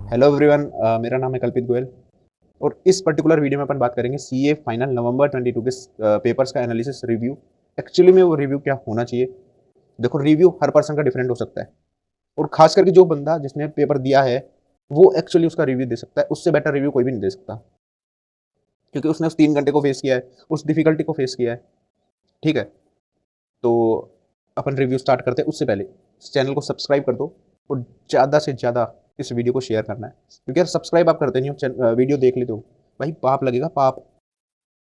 Hello everyone, मेरा नाम है कल्पित गोयल और इस पर्टिकुलर वीडियो में अपन बात करेंगे सीए फाइनल नवंबर 22 के पेपर्स का एनालिसिस रिव्यू। एक्चुअली में वो रिव्यू क्या होना चाहिए। देखो, रिव्यू हर पर्सन का डिफरेंट हो सकता है और खास करके जो बंदा जिसने पेपर दिया है वो एक्चुअली उसका रिव्यू दे सकता है। उससे बेटर रिव्यू कोई भी नहीं दे सकता, क्योंकि उसने उस 3 घंटे को फेस किया है, उस डिफिकल्टी को फेस किया है। ठीक है, तो अपन रिव्यू स्टार्ट करते हैं। उससे पहले इस चैनल को सब्सक्राइब कर दो और ज़्यादा से ज़्यादा इस वीडियो को शेयर करना है, क्योंकि यार सब्सक्राइब आप करते नहीं हो, वीडियो देख लेते हो, भाई पाप लगेगा, पाप।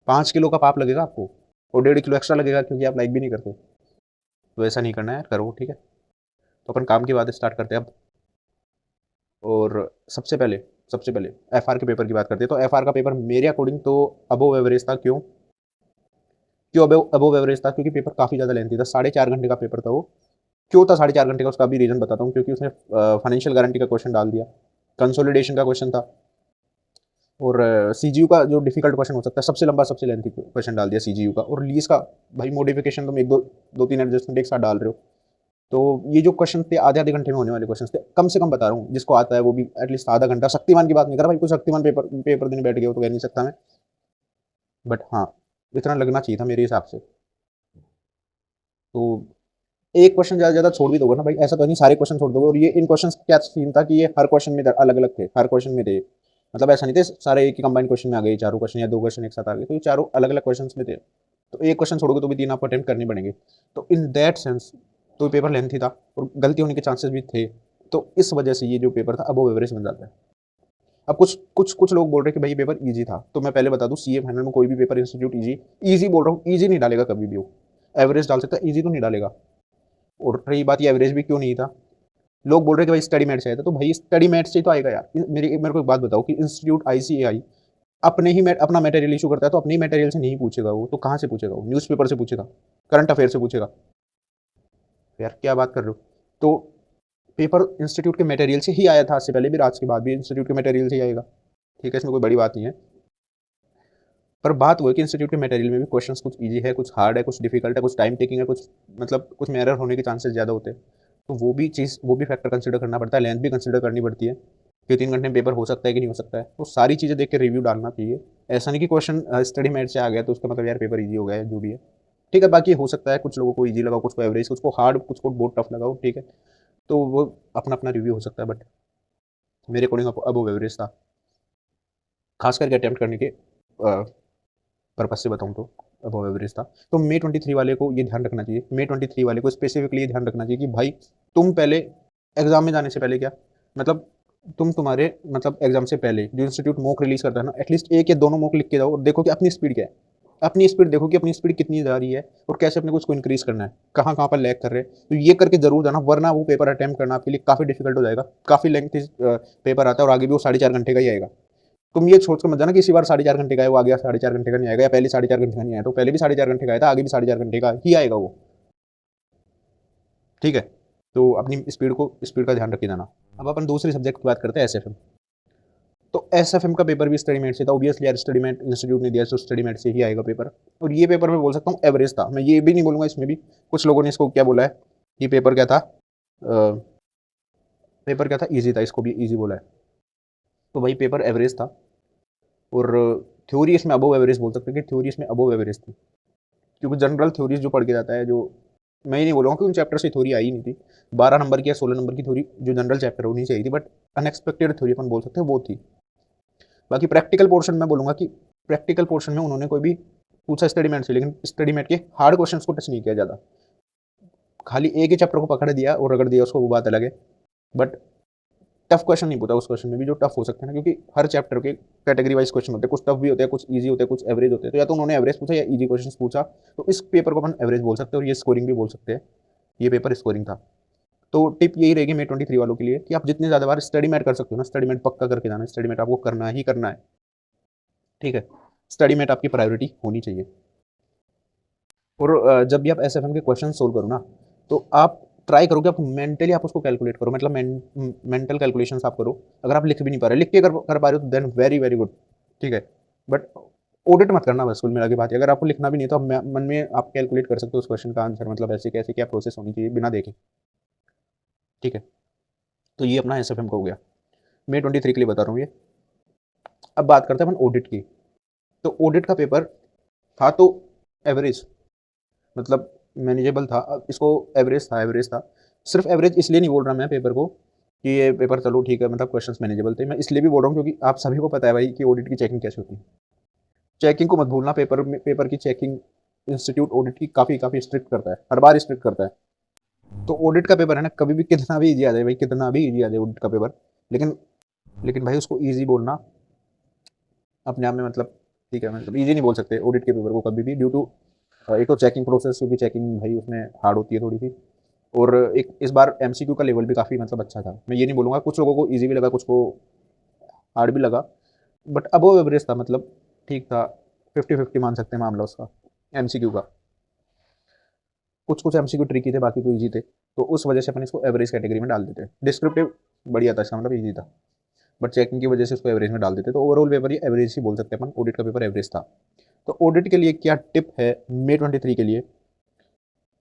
5 किलो का पाप लगेगा आपको और 1.5 किलो एक्स्ट्रा लगेगा क्योंकि आप लाइक भी नहीं करते। तो ऐसा नहीं करना है, करो। ठीक है, तो अपन काम की बात स्टार्ट करते हैं अब। और सबसे पहले एफआर के पेपर की बात करते हैं। तो एफआर का पेपर मेरे अकॉर्डिंग तो अबोव एवरेज था। क्यों क्यों अबोव एवरेज था? क्योंकि पेपर काफ़ी ज़्यादा लेंथी था, 4.5 घंटे का पेपर था वो। क्यों था 4.5 घंटे का? उसका भी रीज़न बताता हूँ। क्योंकि उसने फाइनेंशियल गारंटी का क्वेश्चन डाल दिया, कंसोलिडेशन का क्वेश्चन था, और सीजीयू का जो डिफिकल्ट क्वेश्चन हो सकता है, सबसे लंबा सबसे लेंथी क्वेश्चन डाल दिया सीजीयू का। और लीज का भाई मॉडिफिकेशन तुम एक दो तीन एडजस्टमेंट एक साथ डाल रहे हो। तो ये जो क्वेश्चन थे आधे आधे घंटे में होने वाले क्वेश्चन थे, कम से कम बता रहा हूँ, जिसको आता है वो भी एटलीस्ट आधा घंटा। शक्तिमान की बात नहीं कर रहा भाई, कोई शक्तिमान पेपर पेपर देने बैठ गया हो तो कह नहीं सकता मैं, बट हाँ, इतना लगना चाहिए था मेरे हिसाब से। तो एक क्वेश्चन ज़्यादा ज़्यादा छोड़ भी दोगे ना भाई, ऐसा तो नहीं सारे क्वेश्चन छोड़ दोगे। और ये इन क्वेश्चन क्या सीन था कि ये हर क्वेश्चन में अलग अलग थे, हर क्वेश्चन में थे। मतलब ऐसा नहीं थे सारे एक ही कंबाइंड क्वेश्चन में आ गए, चारों क्वेश्चन या 2 क्वेश्चन एक साथ आ गए, तो ये चारों अलग अलग क्वेश्चन में थे। तो एक क्वेश्चन छोड़ोगे तो भी 3 आपको अटेम्प्ट करने पड़ेंगे। तो इन दैट सेंस तो पेपर लेंथी था और गलती होने के चांसेस भी थे। तो इस वजह से ये जो पेपर था अबव एवरेज बन जाता है। अब कुछ कुछ कुछ लोग बोल रहे हैं कि भाई ये पेपर ईजी था। तो मैं पहले बता दूं, सीए फाइनल में कोई भी पेपर इंस्टीट्यूट ईजी ईजी बोल रहा हूँ, ईजी नहीं डालेगा कभी भी वो। एवरेज डाल सकता है, ईजी तो नहीं डालेगा। और रही बात ये एवरेज भी क्यों नहीं था, लोग बोल रहे हैं कि भाई स्टडी मैट से आया था। तो भाई स्टडी मैट से ही तो आएगा यार। मेरे को एक बात बताओ कि इंस्टीट्यूट आईसीएआई अपने ही अपना मटेरियल इशू करता है, तो अपने ही मटेरियल से नहीं पूछेगा वो तो कहाँ से पूछेगा? वो न्यूज़पेपर से पूछेगा, करंट अफेयर से पूछेगा। यार क्या बात कर रहे हो? तो पेपर इंस्टीट्यूट के मटेरियल से ही आया था, आज से पहले भी, आज के बाद भी इंस्टीट्यूट के मटेरियल से ही आएगा। ठीक है, इसमें कोई बड़ी बात नहीं है। पर बात वो है कि इंस्टीट्यूट के मटेरियल में भी क्वेश्चंस कुछ इजी है, कुछ हार्ड है, कुछ डिफिकल्ट है, कुछ टाइम टेकिंग है, कुछ मतलब कुछ में एरर होने के चांसेस ज़्यादा होते हैं। तो वो भी फैक्टर कंसिडर करना पड़ता है, लेंथ भी कंसिडर करनी पड़ती है कि 3 घंटे में पेपर हो सकता है कि नहीं हो सकता है। तो सारी चीज़ें देख के रिव्यू डालना चाहिए। ऐसा नहीं कि क्वेश्चन स्टडी मेट से आ गया तो उसका मतलब यार पेपर ईजी हो गया है, जो भी है। ठीक है, बाकी हो सकता है कुछ लोगों को ईजी लगा, कुछ को एवरेज, कुछ को हार्ड, कुछ को बहुत टफ लगा हो। ठीक है, तो वो अपना अपना रिव्यू हो सकता है, बट मेरे अकॉर्डिंग अब वो एवरेज था, खास करके अटैम्प्ट करने के पर्पज से बताऊँ तो अबव एवरेज था। तो मे 23 वाले को ये ध्यान रखना चाहिए, मे 23 वाले को स्पेसिफिकली ये ध्यान रखना चाहिए कि भाई तुम पहले एग्जाम में जाने से पहले क्या मतलब, तुम्हारे मतलब एग्जाम से पहले जो इंस्टीट्यूट मॉक रिलीज करता है ना, एटलीस्ट एक या दोनों मॉक लिख के जाओ और देखो कि अपनी स्पीड क्या है। अपनी स्पीड देखो कि अपनी स्पीड कितनी जा रही है और कैसे अपने को उसको इंक्रीज करना है, कहाँ कहाँ पर लैग कर रहे हैं। तो ये करके जरूर जाना, वरना वो पेपर अटेम्प्ट करना आपके लिए काफ़ी डिफिकल्ट हो जाएगा। काफ़ी लेंथी पेपर आता है और आगे भी वो 4.5 घंटे का ही आएगा। तुम ये सोच कर मत जाना कि इसी बार 4.5 घंटे का है, वो आ गया 4.5 घंटे का नहीं आएगा, या पहले 4.5 घंटे का नहीं आया। तो पहले भी 4.5 घंटे का आया था, आगे भी 4.5 घंटे का ही आएगा वो। ठीक है, तो अपनी स्पीड का ध्यान रखे जाना। अब अपन दूसरे सब्जेक्ट की बात करते हैं, एसएफएम। तो एसएफएम का पेपर भी स्टडी मेट से था, ऑब्वियसली यार, स्टडी मेट इंस्टीट्यूट ने दिया तो स्टडी मेट से ही आएगा पेपर। और ये पेपर मैं बोल सकता हूँ एवरेज था। मैं ये भी नहीं बोलूंगा, इसमें भी कुछ लोगों ने इसको क्या बोला है, ये पेपर क्या था, पेपर क्या था, ईजी था, इसको भी ईजी बोला है। तो वही पेपर एवरेज था। और थ्योरी इसमें अबव एवरेज बोल सकते हैं कि थ्योरी इसमें अबव एवरेज थी, क्योंकि जनरल थ्योरीज जो पढ़ के जाता है, जो मैं ही नहीं बोलूँगा कि उन चैप्टर से थ्योरी आई ही नहीं थी। 12 नंबर की या 16 नंबर की थ्योरी जो जनरल चैप्टर है उन्हीं से आई थी, बट अनएक्सपेक्टेड थ्योरी अपन बोल सकते हैं वो थी। बाकी प्रैक्टिकल पोर्शन में बोलूँगा कि प्रैक्टिकल पोर्शन में उन्होंने कोई भी पूछा स्टडी मेट से, लेकिन स्टडी मेट के हार्ड क्वेश्चन को टच नहीं किया ज़्यादा। खाली एक ही चैप्टर को पकड़ दिया और रगड़ दिया उसको, वो बात अलग है। बट टफ क्वेश्चन नहीं पूछा उस क्वेश्चन में भी, जो टफ हो सकते हैं ना, क्योंकि हर चैप्टर के कैटेगरी वाइज क्वेश्चन होते हैं, कुछ टफ भी होते हैं, कुछ इजी होते हैं, कुछ एवरेज होते हैं। तो या तो उन्होंने एवरेज पूछा या इजी क्वेश्चन पूछा, तो इस पेपर को अपन एवरेज बोल सकते हैं और ये स्कोरिंग भी बोल सकते हैं। ये पेपर स्कोरिंग था। तो टिप यही रहेगी मे 23 वालों के लिए कि आप जितने ज़्यादा बार स्टडी मेट कर सकते हो ना, स्टडी मेट पक्का करके जाना, स्टडी मेट आपको करना ही करना है। ठीक है, स्टडी मेट आपकी प्रायोरिटी होनी चाहिए। और जब भी आप एसएफएम के क्वेश्चन सोल्व करो ना, तो आप ट्राई करो कि आप मेंटली आप उसको कैलकुलेट करो, मतलब मेंटल कैलकुलेशंस आप करो। अगर आप लिख भी नहीं पा रहे, लिख के कर पा रहे हो तो देन वेरी वेरी गुड। ठीक है, बट ऑडिट मत करना बस, कुल मिला के बात है। अगर आपको लिखना भी नहीं तो आप मन में आप कैलकुलेट कर सकते हो उस क्वेश्चन का आंसर, मतलब ऐसे कैसे क्या प्रोसेस होनी चाहिए बिना देखे। ठीक है, तो ये अपना एसएफएम का हो गया। मई 23 के लिए बता रहा हूँ ये। अब बात करते हैं अपन ऑडिट की। तो ऑडिट का पेपर था तो एवरेज, मतलब मैनेजेबल था। अब इसको एवरेज था। सिर्फ एवरेज इसलिए नहीं बोल रहा मैं पेपर को कि ये पेपर चलो ठीक है, मतलब क्वेश्चंस मैनेजेबल थे। मैं इसलिए भी बोल रहा हूँ क्योंकि आप सभी को पता है भाई कि ऑडिट की चेकिंग कैसे होती है। चेकिंग को मत भूलना, पेपर की चेकिंग इंस्टीट्यूट ऑडिट की काफ़ी काफ़ी स्ट्रिक्ट करता है, हर बार स्ट्रिक्ट करता है। तो ऑडिट का पेपर है ना, कभी भी कितना भी इजी आ जाए भाई, कितना भी इजी आ जाए ऑडिट का पेपर, लेकिन लेकिन भाई उसको इजी बोलना अपने आप में मतलब ठीक है, मतलब इजी नहीं बोल सकते ऑडिट के पेपर को कभी भी, ड्यू टू एक तो चेकिंग प्रोसेस, क्योंकि चेकिंग भाई उसमें हार्ड होती है थोड़ी सी। और एक इस बार एमसीक्यू का लेवल भी काफ़ी मतलब अच्छा था। मैं ये नहीं बोलूँगा, कुछ लोगों को ईजी भी लगा, कुछ को हार्ड भी लगा, बट अबव एवरेज था, मतलब ठीक था। 50-50 मान सकते हैं मामला उसका, एमसीक्यू का। कुछ कुछ एमसीक्यू ट्रिकी थे, बाकी तो ईजी थे, तो उस वजह से अपन इसको एवरेज कैटेगरी में डाल देते। डिस्क्रिप्टिव बढ़िया था इसका, मतलब ईजी था, बट चेकिंग की वजह से उसको एवरेज में डाल देते। तो ओवरऑल पेपर ये एवरेज ही बोल सकते हैं अपन, ऑडिट का पेपर एवरेज था। तो ऑडिट के लिए क्या टिप है मई 23 के लिए?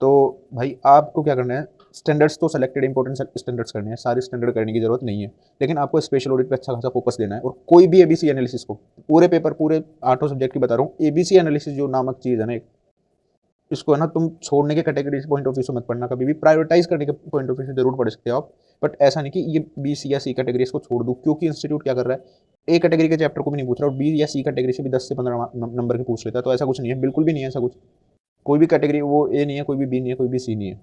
तो भाई आपको क्या करना है, स्टैंडर्ड्स तो सेलेक्टेड इंपॉर्टेंट स्टैंडर्ड्स करने हैं, सारे स्टैंडर्ड करने की जरूरत नहीं है, लेकिन आपको स्पेशल ऑडिट पे अच्छा खासा फोकस देना है। और कोई भी एबीसी एनालिसिस को, पूरे पेपर पूरे 8 सब्जेक्ट की बता रहा हूँ, एबीसी एनालिसिस जो नामक चीज़ है ना, इसको है ना तुम छोड़ने के कैटेगरी से पॉइंट ऑफ व्यू से मत पढ़ना, कभी भी प्रायोरिटाइज करने के पॉइंट ऑफ व्यू से जरूर पढ़ सकते हो आप, बट ऐसा नहीं कि ये बी सी या सी कैटेगरी इसको छोड़ दूँ, क्योंकि इंस्टीट्यूट क्या कर रहा है, ए कैटेगरी के चैप्टर को भी नहीं पूछ रहा और बी या सी कैटेगरी से भी 10 से 15 नंबर के पूछ लेता है। तो ऐसा कुछ नहीं है, बिल्कुल भी नहीं है ऐसा कुछ। कोई भी कैटेगरी वो ए नहीं है, कोई भी बी नहीं है, कोई भी सी नहीं है।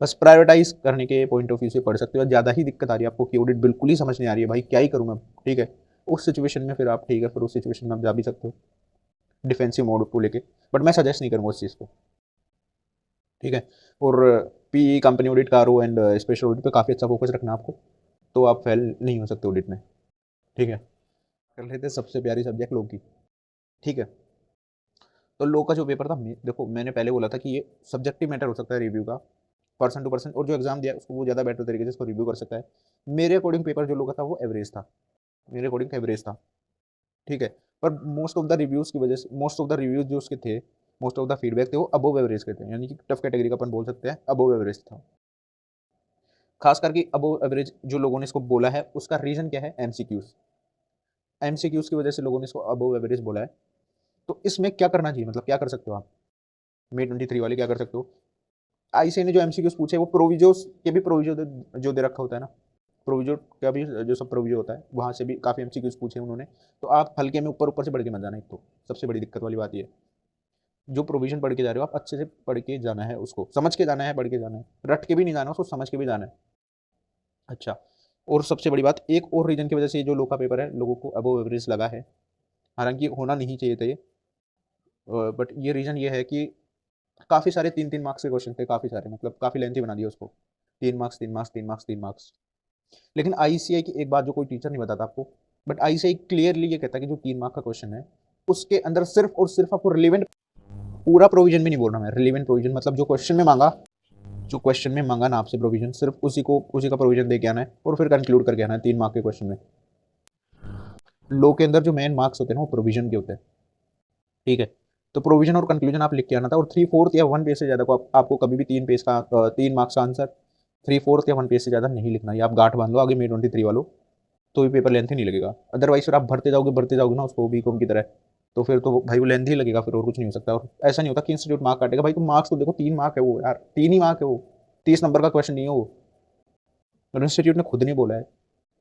बस प्रायोरिटाइज करने के पॉइंट ऑफ व्यू से पढ़ सकते हो। ज़्यादा ही दिक्कत आ रही है आपको कि ऑडिट बिल्कुल ही समझ नहीं आ रही है भाई, क्या ही करूँ मैं, ठीक है, उस सिचुएशन में फिर आप ठीक है, फिर उस सिचुएशन में आप जा भी सकते हो डिफेंसिव मोड को लेके, बट मैं सजेस्ट नहीं करूँगा उस चीज़ को, ठीक है। और पी कंपनी ऑडिट, कारो एंड स्पेशल ऑडिट पे काफ़ी अच्छा फोकस रखना आपको, तो आप फेल नहीं हो सकते ऑडिट में, ठीक है। कर लेते हैं सबसे प्यारी सब्जेक्ट लॉ की, ठीक है। तो लॉ का जो पेपर था, देखो मैंने पहले बोला था कि ये सब्जेक्टिव मैटर हो सकता है रिव्यू का, पर्सन टू पर्सन, और जो एग्जाम दिया उसको वो ज़्यादा बेटर तरीके से इसको रिव्यू कर सकता है। मेरे अकॉर्डिंग पेपर जो लोग था वो एवरेज था, मेरे अकॉर्डिंग एवरेज था, ठीक है। पर मोस्ट ऑफ द रिव्यूज़ की वजह से, मोस्ट ऑफ द रिव्यूज़ जो उसके थे, मोस्ट ऑफ द फीडबैक थे वो अबव एवरेज के थे, यानी कि टफ कैटेगरी का अपन बोल सकते हैं, अबव एवरेज था। खास करके अबव एवरेज जो लोगों ने इसको बोला है उसका रीज़न क्या है, एमसीक्यूज़, एमसीक्यूज़ की वजह से लोगों ने इसको अबव एवरेज बोला है। तो इसमें क्या करना चाहिए, मतलब क्या कर सकते हो आप, मई 23 वाले क्या कर सकते हो? आईसीए ने जो एमसीक्यूज़ पूछे वो प्रोविजोस के भी प्रोविजो जो दे रखा होता है ना, प्रोविजो का भी जो सब प्रोविजो होता है वहाँ से भी काफ़ी एमसीक्यूज़ पूछे उन्होंने। तो आप हल्के में ऊपर ऊपर से पढ़ के मत जाना, एक तो सबसे बड़ी दिक्कत वाली बात ये, जो प्रोविजन पढ़ के जा रहे हो आप अच्छे से पढ़ के जाना है, उसको समझ के जाना है, पढ़ के जाना है, रट के भी नहीं जाना, उसको समझ के भी जाना है। अच्छा, और सबसे बड़ी बात, एक और रीजन की वजह से ये जो लो का पेपर है लोगों को अबव एवरेज लगा है, हालांकि होना नहीं चाहिए था ये, बट ये रीज़न ये है कि काफ़ी सारे 3-3 मार्क्स के क्वेश्चन थे, काफ़ी सारे, मतलब काफ़ी लेंथी बना दिया उसको, 3 मार्क्स 3 मार्क्स 3 मार्क्स 3 मार्क्स। लेकिन आईसीआई की एक बात जो कोई टीचर नहीं बताता आपको, बट आईसीआई क्लियरली ये कहता है कि जो 3 मार्क का क्वेश्चन है उसके अंदर सिर्फ और सिर्फ आपको रिलेवेंट, पूरा प्रोविजन भी नहीं बोल रहा मैं, रिलेवेंट प्रोविजन मतलब जो क्वेश्चन में मांगा, जो क्वेश्चन में मांगा ना आपसे प्रोविजन, सिर्फ उसी का प्रोविजन दे के आना है और फिर कंक्लूड करके आना है 3 मार्क के क्वेश्चन में। लो के अंदर जो मेन मार्क्स होते हैं ना वो प्रोविजन के होते हैं, ठीक है। तो प्रोविजन और कंक्लूजन आप लिख के आना था, और 3/4 या 1 पेज से ज़्यादा को आपको कभी भी 3 पेज का 3 मार्क्स का आंसर 3/4 या 1 पेज से ज़्यादा नहीं लिखना। ये आप गांठ बांध लो आगे मई 23 वालों, तो भी पेपर लेंथ ही नहीं लगेगा। अदरवाइज फिर आप भरते जाओगे ना उसको बीकॉम की तरह, तो फिर तो भाई वो लेंथ ही लगेगा, फिर और कुछ नहीं हो सकता। और ऐसा नहीं होता कि इंस्टीट्यूट मार्क काटेगा, भाई तुम मार्क्स तो देखो, 3 मार्क है वो यार, 3 ही मार्क है वो, 30 नंबर का क्वेश्चन नहीं है वो, और इंस्टीट्यूट ने खुद नहीं बोला है।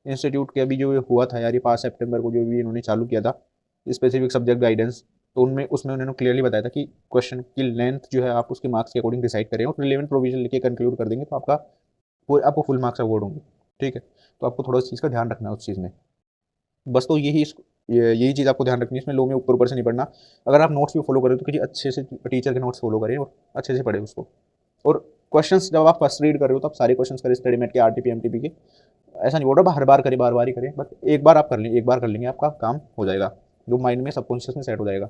इंस्टीट्यूट के अभी जो हुआ था यार, ये 5 सितंबर को जो भी इन्होंने चालू किया था स्पेसिफिक सब्जेक्ट गाइडेंस, तो उनमें उसमें उन्होंने क्लियरली बताया था कि क्वेश्चन की लेंथ जो है आप उसके मार्क्स के अकॉर्डिंग डिसाइड करें और रिलेवेंट प्रोविजन लेके कंक्लूड कर देंगे तो आपको फुल मार्क्स अवॉर्ड होंगे, ठीक है। तो आपको थोड़ा इस चीज़ का ध्यान रखना है उस चीज़ में, बस। तो यही चीज़ आपको ध्यान रखनी है इसमें, लो में ऊपर ऊपर से नहीं पढ़ना। अगर आप नोट्स भी फॉलो करें तो किसी अच्छे से टीचर के नोट्स फॉलो करें और अच्छे से पढ़ें उसको। और क्वेश्चंस जब आप फर्स्ट रीड कर रहे हो तो आप सारे क्वेश्चंस करें, स्टडी मेट के, आरटीपी एमटीपी के। ऐसा नहीं बोल रहा हर बार करें, बार बार ही करें, बट एक बार आप कर लें, एक बार कर लेंगे आपका काम हो जाएगा, जो माइंड में सबकॉन्शियस में सेट हो जाएगा।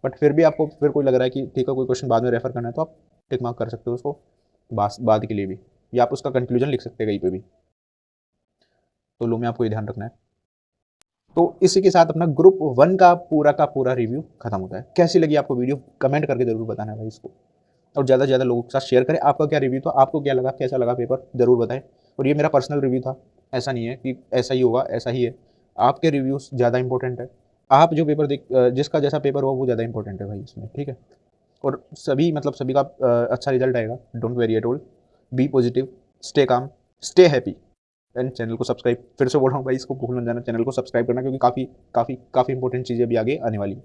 बट फिर भी आपको फिर कोई लग रहा है कि ठीक है कोई क्वेश्चन बाद में रेफर करना है, तो आप टिक मार्क कर सकते हो उसको बाद के लिए भी, या आप उसका कंक्लूजन लिख सकते हैं कहीं पे भी। तो लो में आपको ये ध्यान रखना है। तो इसी के साथ अपना ग्रुप 1 का पूरा रिव्यू खत्म होता है। कैसी लगी आपको वीडियो, कमेंट करके जरूर बताना भाई इसको, और ज़्यादा से ज़्यादा लोगों के साथ शेयर करें। आपका क्या रिव्यू था, आपको क्या लगा, कैसा लगा पेपर, जरूर बताएं। और ये मेरा पर्सनल रिव्यू था, ऐसा नहीं है कि ऐसा ही होगा, ऐसा ही है। आपके रिव्यूज़ ज़्यादा इंपॉर्टेंट है। आप जो पेपर जिसका जैसा पेपर हो वो ज़्यादा इंपॉर्टेंट है भाई इसमें, ठीक है। और सभी मतलब सभी का अच्छा रिजल्ट आएगा, don't worry at all, be positive, stay calm, stay happy and channel को सब्सक्राइब, फिर से बोल रहा हूँ भाई, इसको भूल मत जाना चैनल को सब्सक्राइब करना, क्योंकि काफ़ी काफ़ी काफ़ी इंपॉर्टेंट चीज़ें अभी आगे आने वाली है।